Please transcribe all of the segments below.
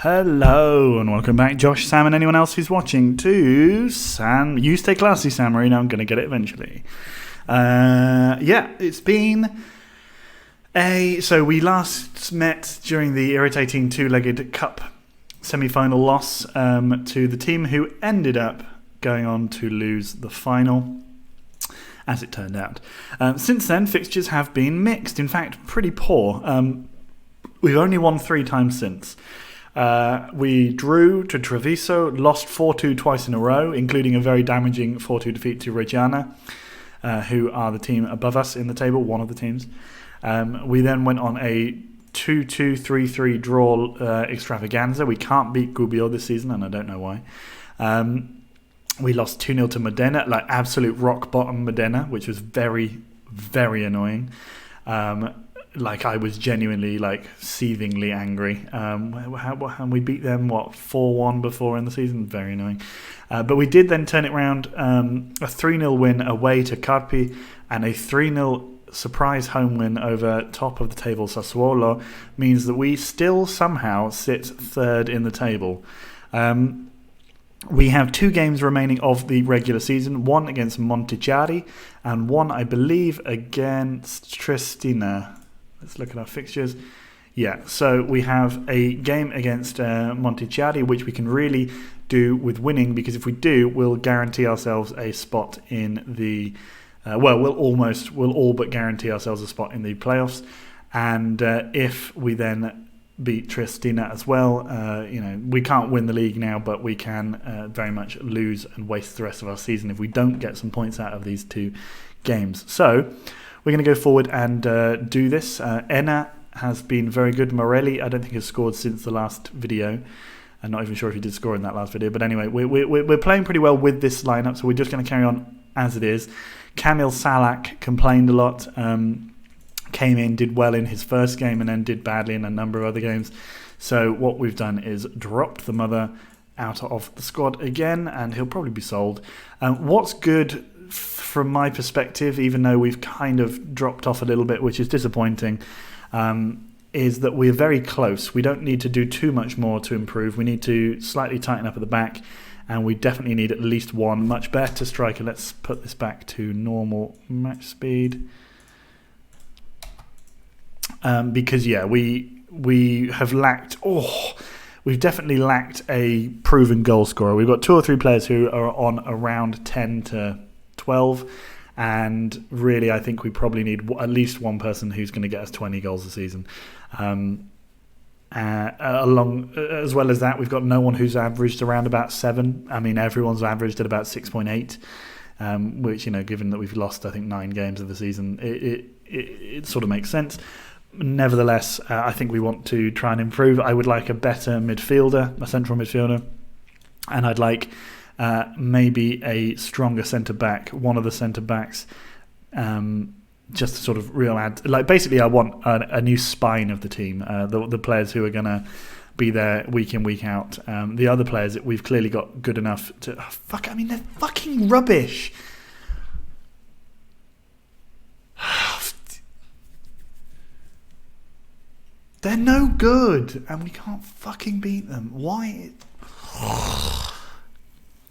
Hello and welcome back, Josh, Sam, and anyone else who's watching to Sam. You stay classy, Sam Marino. I'm going to get it eventually. It's been so we last met during the irritating two-legged cup semi-final loss to the team who ended up going on to lose the final, as it turned out. Since then, fixtures have been mixed. In fact, pretty poor. We've only won 3 times since. We drew to Treviso, lost 4-2 twice in a row, including a very damaging 4-2 defeat to Reggiana, who are the team above us in the table, one of the teams. We then went on a 2-2, 3-3 draw extravaganza. We can't beat Gubbio this season, and I don't know why. We lost 2-0 to Modena, like absolute rock bottom Modena, which was very, very annoying. I was genuinely seethingly angry. We beat them 4-1 before in the season, very annoying. But we did then turn it around, a 3-0 win away to Carpi and a 3-0 surprise home win over top of the table Sassuolo means that we still somehow sit third in the table. We have 2 games remaining of the regular season, one against Montichiari and one, I believe, against Triestina. Let's look at our fixtures. Yeah, so we have a game against Montichiari, which we can really do with winning, because if we do, we'll guarantee ourselves a spot in the... we'll all but guarantee ourselves a spot in the playoffs. And if we then beat Triestina as well, we can't win the league now, but we can very much lose and waste the rest of our season if we don't get some points out of these 2 games. So we're going to go forward and do this. Enna has been very good. Morelli, I don't think has scored since the last video. I'm not even sure if he did score in that last video. But anyway, we're playing pretty well with this lineup, so we're just going to carry on as it is. Kamil Salak complained a lot. Came in, did well in his first game, and then did badly in a number of other games. So what we've done is dropped the mother out of the squad again, and he'll probably be sold. What's good from my perspective, even though we've kind of dropped off a little bit, which is disappointing, is that we're very close. We don't need to do too much more to improve. We need to slightly tighten up at the back, and we definitely need at least one much better striker. Let's put this back to normal match speed. Because we have lacked. We've definitely lacked a proven goal scorer. We've got 2 or 3 players who are on around 10 to 12, and really I think we probably need at least one person who's going to get us 20 goals a season. As well as that, we've got no one who's averaged around about 7. I mean, everyone's averaged at about 6.8, which, given that we've lost I think 9 games of the season, it sort of makes sense. Nevertheless, I think we want to try and improve. I would like a better midfielder, a central midfielder, and I'd like maybe a stronger centre-back, one of the centre-backs, just to sort of real add. Basically, I want a new spine of the team, the players who are going to be there week in, week out. The other players, we've clearly got good enough to... they're fucking rubbish. They're no good, and we can't fucking beat them. Why?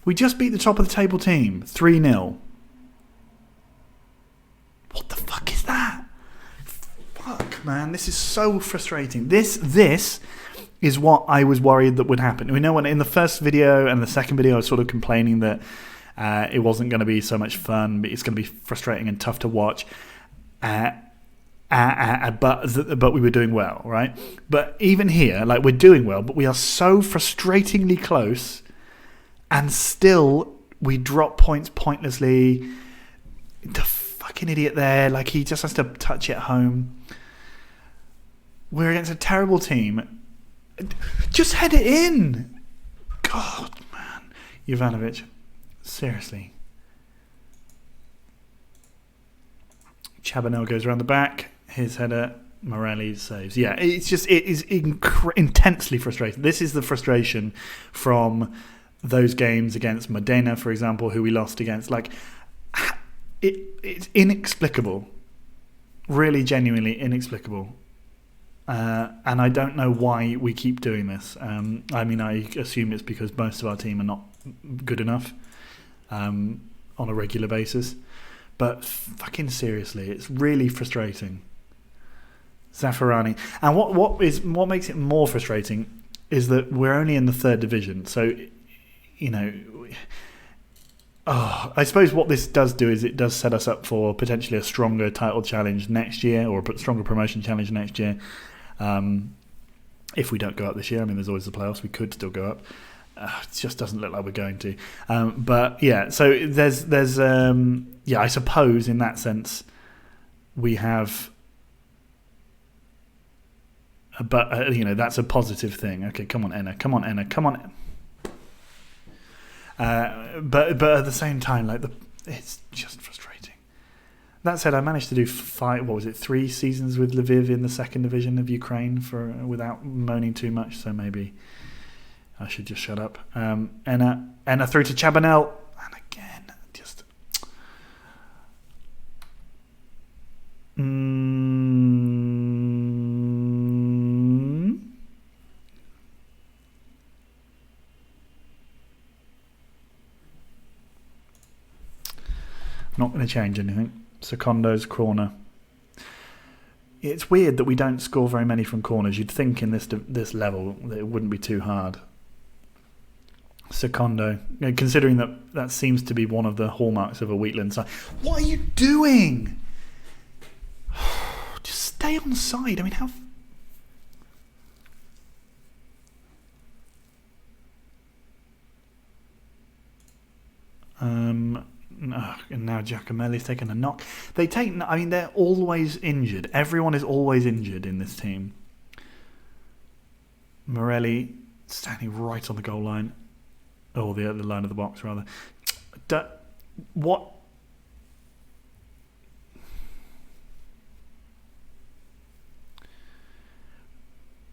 We just beat the top of the table team, 3-0. What the fuck is that? Fuck, man, this is so frustrating. This is what I was worried that would happen. We know when in the first video and the second video I was sort of complaining that it wasn't going to be so much fun, but it's going to be frustrating and tough to watch. But we were doing well, right? But even here, we're doing well, but we are so frustratingly close, and still we drop points pointlessly. The fucking idiot there, he just has to touch it home. We're against a terrible team. Just head it in. God, man. Jovanovic, seriously. Chabanel goes around the back. His header, Morelli saves. Yeah, it is intensely frustrating. This is the frustration from those games against Modena, for example, who we lost against. It's inexplicable. Really, genuinely inexplicable. And I don't know why we keep doing this. I mean, I assume it's because most of our team are not good enough on a regular basis. But fucking seriously, it's really frustrating. Zaffarani. And what makes it more frustrating is that we're only in the 3rd division. So, you know, I suppose what this does do is it does set us up for potentially a stronger title challenge next year, or a stronger promotion challenge next year. If we don't go up this year, I mean, there's always the playoffs. We could still go up. It just doesn't look like we're going to. But yeah, so there's I suppose in that sense we have. But you know, that's a positive thing. Okay, come on, Enna. Come on, Enna. Come on. But at the same time, like it's just frustrating. That said, I managed to do 3 seasons with Lviv in the 2nd division of Ukraine without moaning too much. So maybe I should just shut up. Enna through to Chabanel, and again, just. Not going to change anything. Secondo's corner. It's weird that we don't score very many from corners. You'd think in this level that it wouldn't be too hard. Secondo, considering that seems to be one of the hallmarks of a Wheatland side. What are you doing? Just stay on side. I mean, how... and now Giacomelli's taken a knock. They're always injured. Everyone is always injured in this team. Morelli standing right on the goal line. Or the line of the box, rather. What?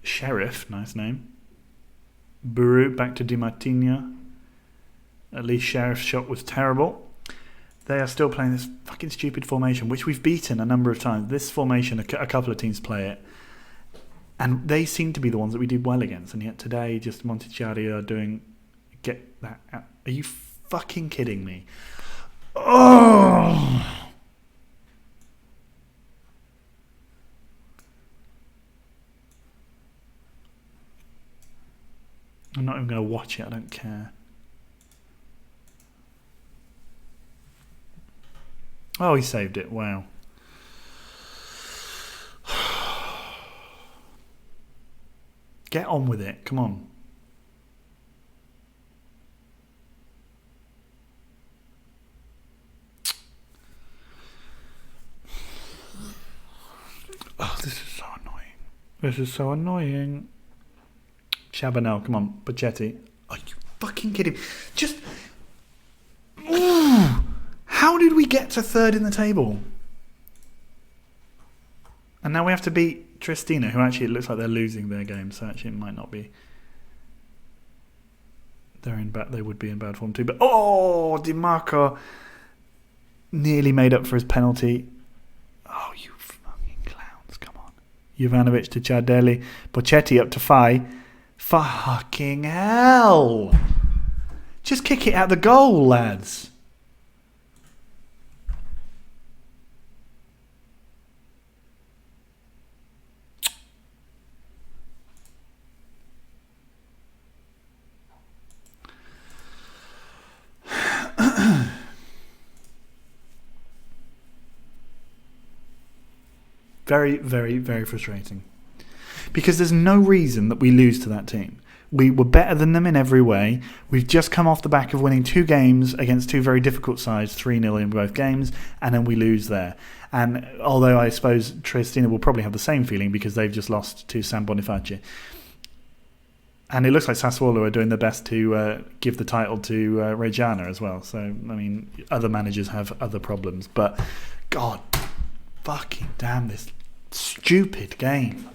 Sheriff, nice name. Buru back to Di Martino. At least Sheriff's shot was terrible. They are still playing this fucking stupid formation, which we've beaten a number of times. This formation, a couple of teams play it. And they seem to be the ones that we did well against. And yet today, just Montichiari are doing... Get that out. Are you fucking kidding me? Oh! I'm not even going to watch it. I don't care. Oh, he saved it. Wow. Get on with it. Come on. Oh, this is so annoying. This is so annoying. Chabanel, come on. Pachetti. Are you fucking kidding me? Just... Ooh. How did we get to 3rd in the table? And now we have to beat Tristina, who actually it looks like they're losing their game, so actually it might not be. They would be in bad form too. But Di Marco nearly made up for his penalty. Oh, you fucking clowns! Come on, Jovanovic to Ciardelli, Pochetti up to Fai. Fucking hell! Just kick it out the goal, lads. Very, very, very frustrating. Because there's no reason that we lose to that team. We were better than them in every way. We've just come off the back of winning 2 games against 2 very difficult sides, 3-0 in both games, and then we lose there. And although I suppose Triestina will probably have the same feeling because they've just lost to San Boniface. And it looks like Sassuolo are doing their best to give the title to Reggiana as well. So, I mean, other managers have other problems. But, God, fucking damn this stupid game.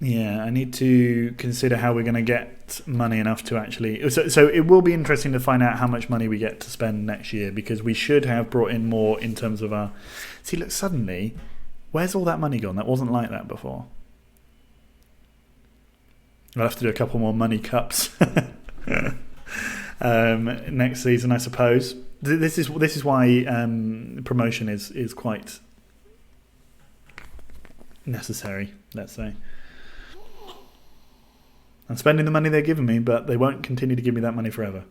Yeah, I need to consider how we're going to get money enough to actually... So it will be interesting to find out how much money we get to spend next year, because we should have brought in more in terms of our... See, look, suddenly, where's all that money gone? That wasn't like that before. I'll have to do a couple more money cups next season, I suppose. This is why promotion is quite necessary, let's say. I'm spending the money they're giving me, but they won't continue to give me that money forever.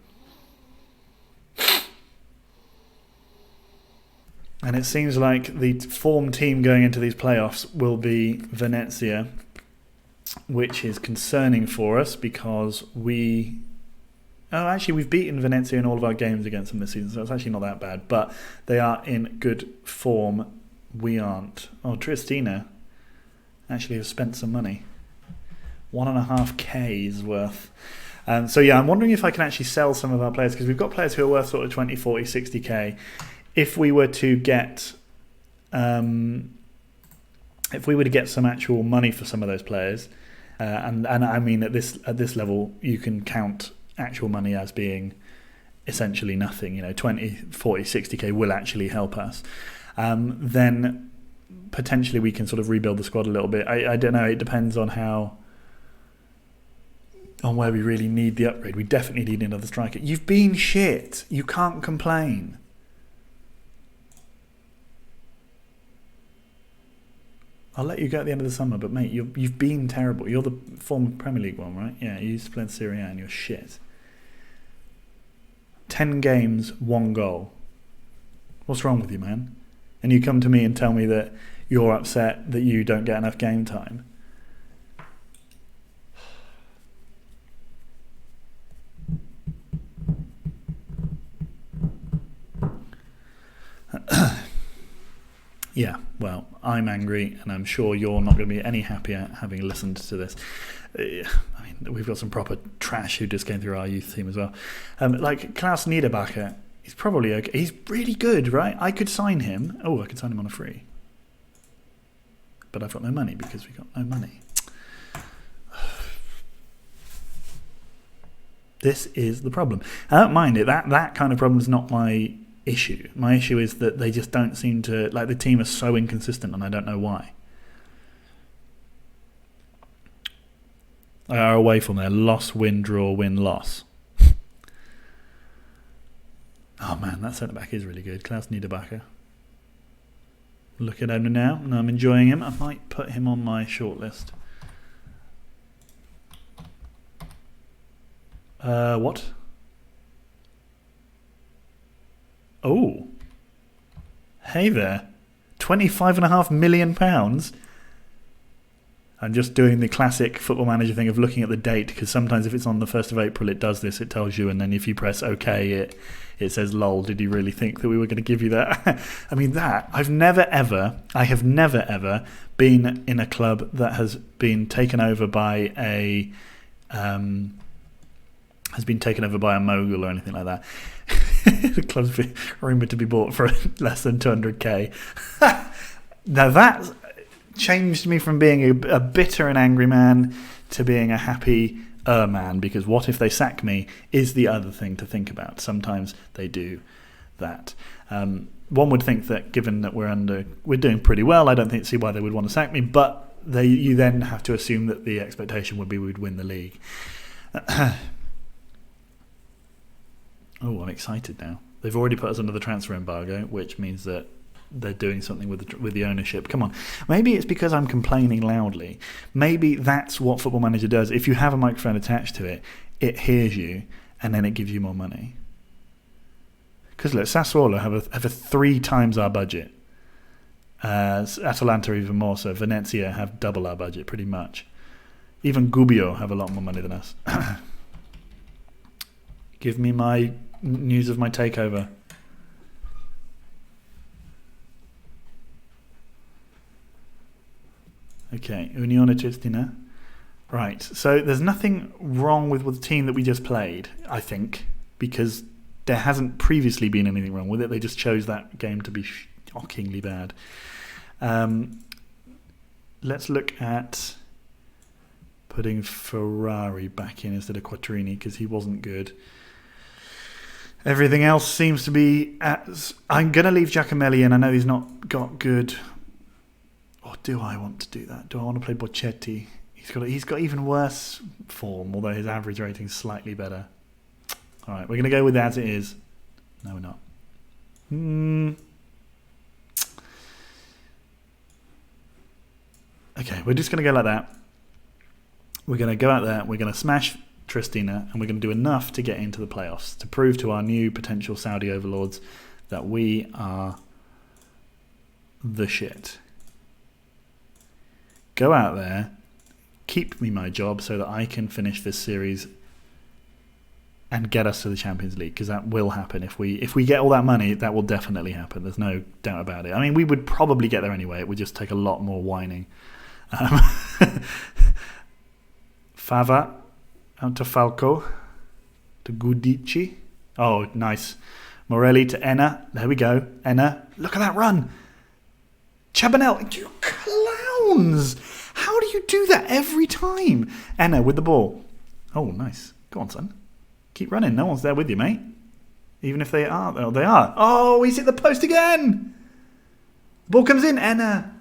And it seems like the form team going into these playoffs will be Venezia, which is concerning for us because we've beaten Venezia in all of our games against them this season, so it's actually not that bad. But they are in good form. We aren't. Oh, Triestina actually have spent some money. 1.5K's worth. So yeah, I'm wondering if I can actually sell some of our players, because we've got players who are worth sort of 20, 40, 60K. If we were to get some actual money for some of those players, and I mean at this level you can count actual money as being essentially nothing, 20, 40, 60K will actually help us, then potentially we can sort of rebuild the squad a little bit. I don't know, it depends on where we really need the upgrade. We definitely need another striker. You've been shit. You can't complain. I'll let you go at the end of the summer, but mate, you've been terrible. You're the former Premier League one, right? Yeah, you used to play in Serie A and you're shit. 10 games, 1 goal. What's wrong with you, man? And you come to me and tell me that you're upset that you don't get enough game time. Yeah, well, I'm angry, and I'm sure you're not going to be any happier having listened to this. I mean, we've got some proper trash who just came through our youth team as well. Like Klaus Niederbacher, he's probably okay. He's really good, right? I could sign him. Oh, I could sign him on a free. But I've got no money because we've got no money. This is the problem. I don't mind it. That kind of problem is not my issue. My issue is that they just don't seem to, like, the team is so inconsistent, and I don't know why. They are away from there. Loss, win, draw, win, loss. Oh man, that centre back is really good. Klaus Niederbacher. Look at him now, and I'm enjoying him. I might put him on my shortlist. What? Oh, hey there, £25.5 million. I'm just doing the classic Football Manager thing of looking at the date, because sometimes if it's on the 1st of April it does this, it tells you, and then if you press OK it says lol, did you really think that we were going to give you that? I mean, that I have never ever been in a club that has been taken over by a mogul or anything like that. The club's rumoured to be bought for less than 200k. Now that changed me from being a bitter and angry man to being a happy man, because what if they sack me is the other thing to think about. Sometimes they do that. One would think that given that we're doing pretty well, I don't see why they would want to sack me, but you then have to assume that the expectation would be we'd win the league. Oh, I'm excited now. They've already put us under the transfer embargo, which means that they're doing something with the ownership. Come on. Maybe it's because I'm complaining loudly. Maybe that's what Football Manager does. If you have a microphone attached to it, it hears you, and then it gives you more money. Because look, Sassuolo have a 3 times our budget. Atalanta even more so. Venezia have double our budget, pretty much. Even Gubbio have a lot more money than us. Give me my news of my takeover. Okay, Unione Triestina. Right, so there's nothing wrong with the team that we just played, I think, because there hasn't previously been anything wrong with it. They just chose that game to be shockingly bad. Let's look at putting Ferrari back in instead of Quattrini because he wasn't good. Everything else seems to be... I'm going to leave Giacomelli in. I know he's not got good... Or do I want to do that? Do I want to play Bocchetti? He's got even worse form, although his average rating is slightly better. All right, we're going to go with as it is. No, we're not. Okay, we're just going to go like that. We're going to go out there, we're going to smash Triestina, and we're going to do enough to get into the playoffs to prove to our new potential Saudi overlords that we are the shit. Go out there, keep me my job so that I can finish this series and get us to the Champions League, because that will happen. If we get all that money, that will definitely happen. There's no doubt about it. I mean, we would probably get there anyway. It would just take a lot more whining. Fava out to Falco to Gudici. Oh, nice. Morelli to Enna. There we go. Enna, look at that run. Chabanel, you clowns! How do you do that every time? Enna with the ball. Oh, nice. Go on, son. Keep running. No one's there with you, mate. Even if they are. Oh, they are. Oh, he's hit the post again. Ball comes in. Enna.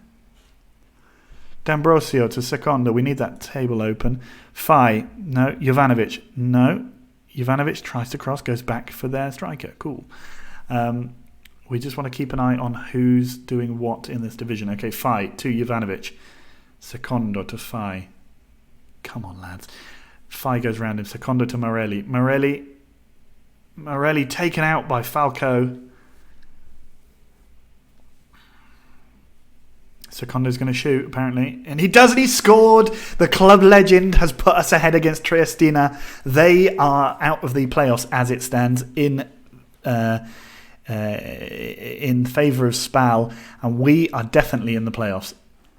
D'Ambrosio to Secondo. We need that table open. Fai. No. Jovanovic. No. Jovanovic tries to cross. Goes back for their striker. Cool. We just want to keep an eye on who's doing what in this division. Okay, Fai to Jovanovic. Secondo to Fai. Come on, lads. Fai goes round him. Secondo to Morelli. Morelli taken out by Falco. Secondo's going to shoot, apparently. And he does, and he scored! The club legend has put us ahead against Triestina. They are out of the playoffs as it stands in favour of Spal. And we are definitely in the playoffs.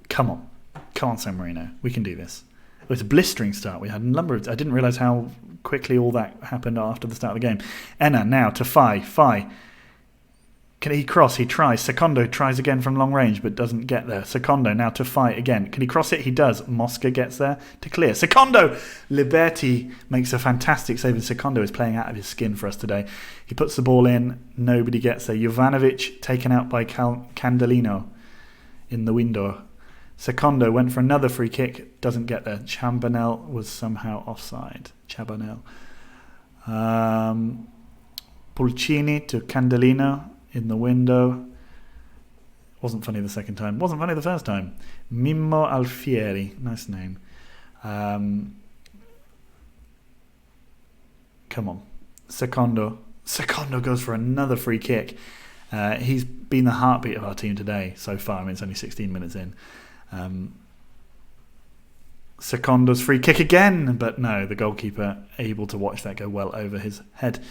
Come on. Come on, Sammarino. We can do this. It was a blistering start. We had a number of... I didn't realise how quickly all that happened after the start of the game. Enna now to Fai. Fai. Can he cross? He tries. Secondo tries again from long range but doesn't get there. Secondo now to Fai again. Can he cross it? He does. Mosca gets there to clear. Secondo! Liberti makes a fantastic save, and Secondo is playing out of his skin for us today. He puts the ball in. Nobody gets there. Jovanovic taken out by Candelino in the window. Secondo went for another free kick, doesn't get there. Chabanel was somehow offside. Chabanel. Pulcini to Candelino in the window. Wasn't funny the second time. Wasn't funny the first time. Mimmo Alfieri. Nice name. Come on. Secondo. Secondo goes for another free kick. He's been the heartbeat of our team today so far. I mean, it's only 16 minutes in. Secondo's free kick again, but no, the goalkeeper able to watch that go well over his head.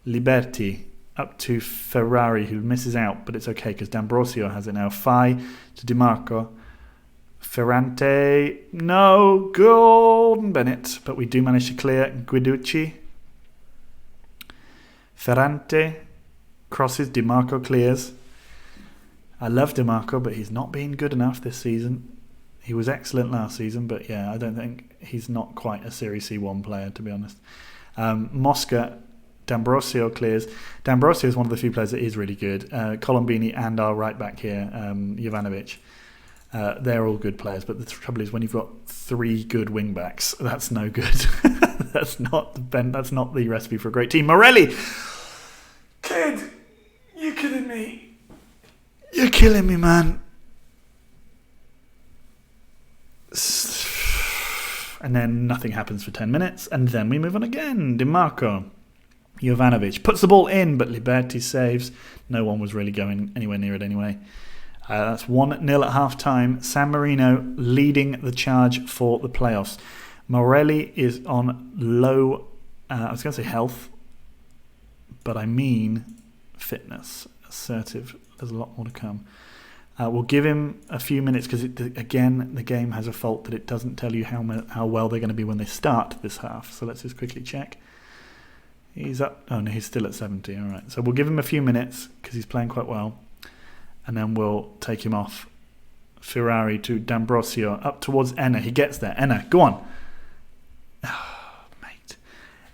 Liberti up to Ferrari, who misses out, but it's okay because D'Ambrosio has it now. Fai to Di Marco. Ferrante, no, Golden Bennett, but we do manage to clear. Guiducci. Ferrante crosses, Di Marco clears. I love Di Marco, but he's not been good enough this season. He was excellent last season, but yeah, I don't think he's not quite a Series C1 player, to be honest. Mosca, D'Ambrosio clears. D'Ambrosio is one of the few players that is really good. Colombini and our right back here, Jovanovic. They're all good players, but the trouble is when you've got three good wing backs, that's no good. That's not the recipe for a great team. Morelli, kid, you kidding me? You're killing me, man. And then nothing happens for 10 minutes, and then we move on again. Di Marco, Jovanovic puts the ball in, but Liberti saves. No one was really going anywhere near it anyway. That's 1-0 at half-time. Sammarino leading the charge for the playoffs. Morelli is on low, I was going to say health, but I mean fitness. Assertive. There's a lot more to come. We'll give him a few minutes because, again, the game has a fault that it doesn't tell you how well they're going to be when they start this half. So let's just quickly check. He's up. Oh, no, he's still at 70. All right. So we'll give him a few minutes because he's playing quite well. And then we'll take him off. Ferrari to D'Ambrosio up towards Enna. He gets there. Enna, go on.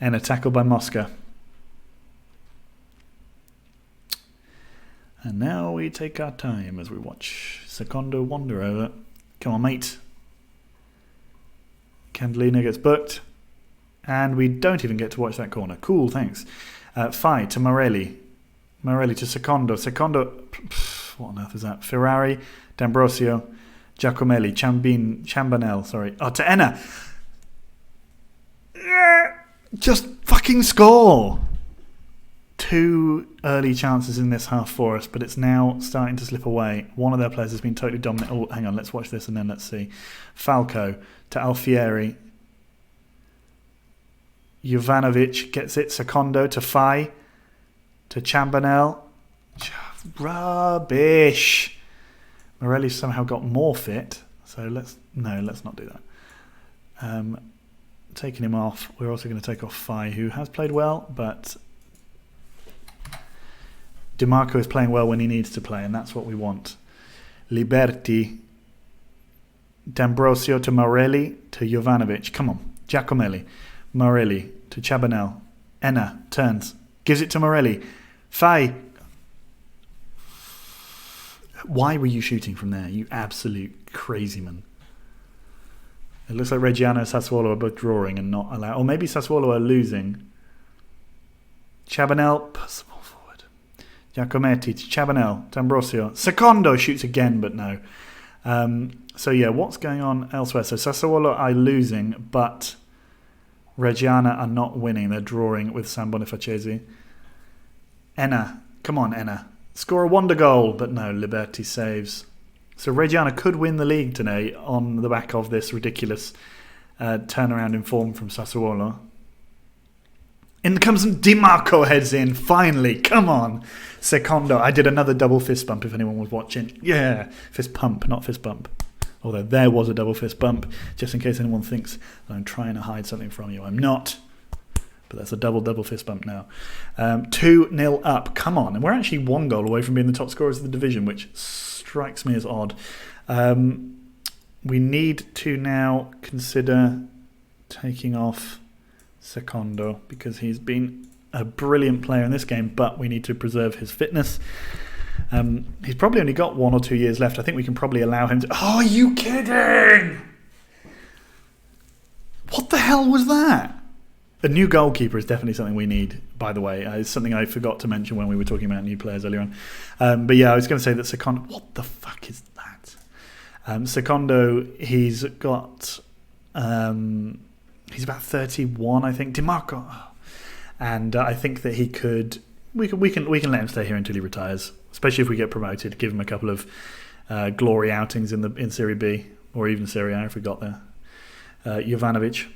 And a tackle by Mosca. And now we take our time as we watch Secondo wander over. Come on, mate. Candelina gets booked. And we don't even get to watch that corner. Cool, thanks. Fai to Morelli. Morelli to Secondo. Secondo, what on earth is that? Ferrari, D'Ambrosio, Giacomelli, Chambanel, sorry. Oh, to Enna. Just fucking score. 2 early chances in this half for us, but it's now starting to slip away. One of their players has been totally dominant. Oh, hang on, let's watch this and then let's see. Falco to Alfieri. Jovanovic gets it. Secondo to Fai. To Chambanel. Rubbish. Morelli somehow got more fit. So let's not do that. Taking him off. We're also going to take off Fai, who has played well, but DiMarco is playing well when he needs to play, and that's what we want. Liberti. D'Ambrosio to Morelli to Jovanovic. Come on. Giacomelli. Morelli to Chabanel. Enna turns. Gives it to Morelli. Fai. Why were you shooting from there, you absolute crazy man? It looks like Reggiano and Sassuolo are both drawing and not allowed. Or maybe Sassuolo are losing. Chabanel. Puts the ball forward. Giacometti to Chabanel. D'Ambrosio. Secondo shoots again, but no. So yeah, what's going on elsewhere? So Sassuolo are losing, but Reggiana are not winning. They're drawing with San Boniface. Enna. Come on, Enna. Score a wonder goal. But no, Liberti saves. So Reggiana could win the league today on the back of this ridiculous turnaround in form from Sassuolo. In comes DiMarco, heads in. Finally. Come on. Secondo. I did another double fist bump if anyone was watching. Yeah. Fist pump, not fist bump. Although there was a double fist bump, just in case anyone thinks that I'm trying to hide something from you. I'm not. But that's a double fist bump now. 2-0 up. Come on. And we're actually 1 goal away from being the top scorers of the division, which strikes me as odd. We need to now consider taking off Secondo because he's been a brilliant player in this game, but we need to preserve his fitness. He's probably only got 1 or 2 years left. I think we can probably allow him to... Oh, are you kidding? What the hell was that? A new goalkeeper is definitely something we need, by the way. It's something I forgot to mention when we were talking about new players earlier on. But yeah, I was going to say that Secondo... What the fuck is that? Secondo, he's got... he's about 31, I think. DiMarco. And I think that he could... We can let him stay here until he retires. Especially if we get promoted, give him a couple of glory outings in Serie B or even Serie A if we got there. Jovanovic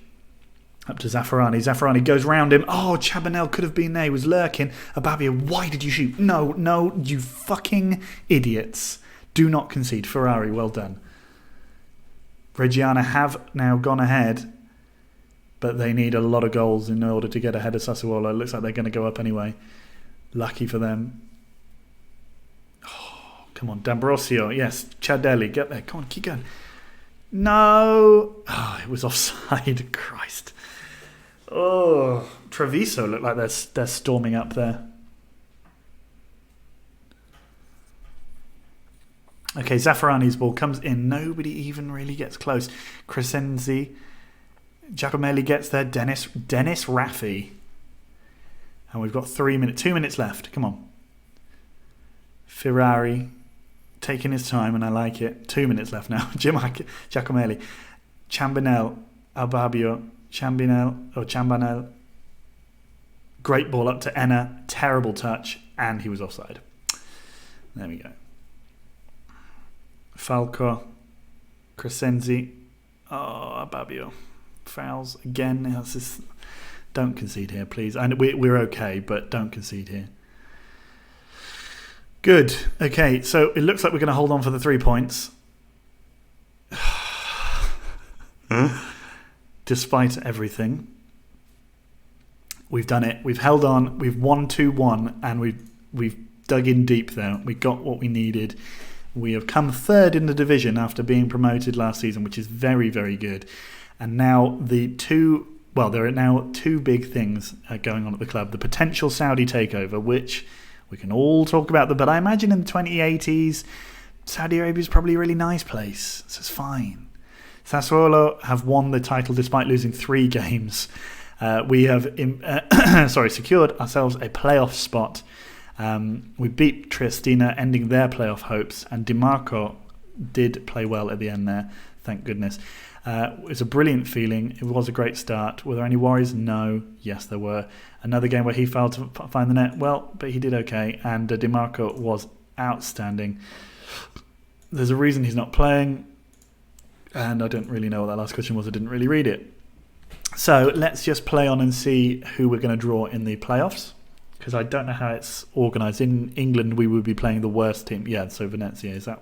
up to Zaffarani. Zaffarani goes round him. Oh, Chabanel could have been there. He was lurking. Ababia, why did you shoot? No, you fucking idiots. Do not concede. Ferrari, well done. Reggiana have now gone ahead, but they need a lot of goals in order to get ahead of Sassuolo. It looks like they're going to go up anyway. Lucky for them. Come on, D'Ambrosio. Yes, Ciardelli, get there. Come on, keep going. No. Oh, it was offside. Christ. Oh, Treviso look like they're storming up there. Okay, Zaffarani's ball comes in. Nobody even really gets close. Crescenzi. Giacomelli gets there. Dennis Raffi. And we've got 2 minutes left. Come on. Ferrari. Taking his time, and I like it. 2 minutes left now. Giacomelli. Chambanel. Albabio. Chambanel. Great ball up to Enna. Terrible touch. And he was offside. There we go. Falco. Crescenzi. Oh, Albabio. Fouls again. Don't concede here, please. And we're okay, but don't concede here. Good. Okay, so it looks like we're going to hold on for the 3 points. Despite everything. We've done it. We've held on. We've won 2-1, and we've dug in deep there. We got what we needed. We have come third in the division after being promoted last season, which is very, very good. And now the 2 well, there are now two big things going on at the club. The potential Saudi takeover, which we can all talk about, but I imagine in the 2080s, Saudi Arabia is probably a really nice place, so it's fine. Sassuolo have won the title despite losing 3 games. We have secured ourselves a playoff spot. We beat Triestina, ending their playoff hopes, and Di Marco did play well at the end there, thank goodness. It was a brilliant feeling. It was a great start. Were there any worries? No. Yes, there were. Another game where he failed to find the net. Well, but he did okay, and Di Marco was outstanding. There's a reason he's not playing, and I don't really know what that last question was. I didn't really read it. So let's just play on and see who we're going to draw in the playoffs, because I don't know how it's organised. In England, we would be playing the worst team. Yeah, so Venezia, is that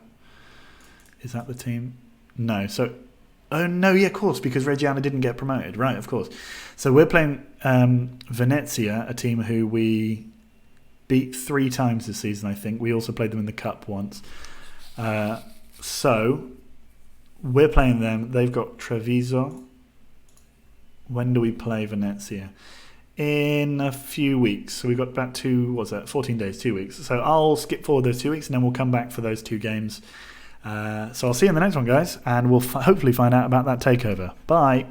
the team? No, so... Oh, no, yeah, of course, because Reggiana didn't get promoted. Right, of course. So we're playing Venezia, a team who we beat 3 times this season, I think. We also played them in the Cup once. So we're playing them. They've got Treviso. When do we play Venezia? In a few weeks. So we've got about 14 days, 2 weeks. So I'll skip forward those 2 weeks and then we'll come back for those 2 games. So I'll see you in the next one, guys, and we'll hopefully find out about that takeover. Bye.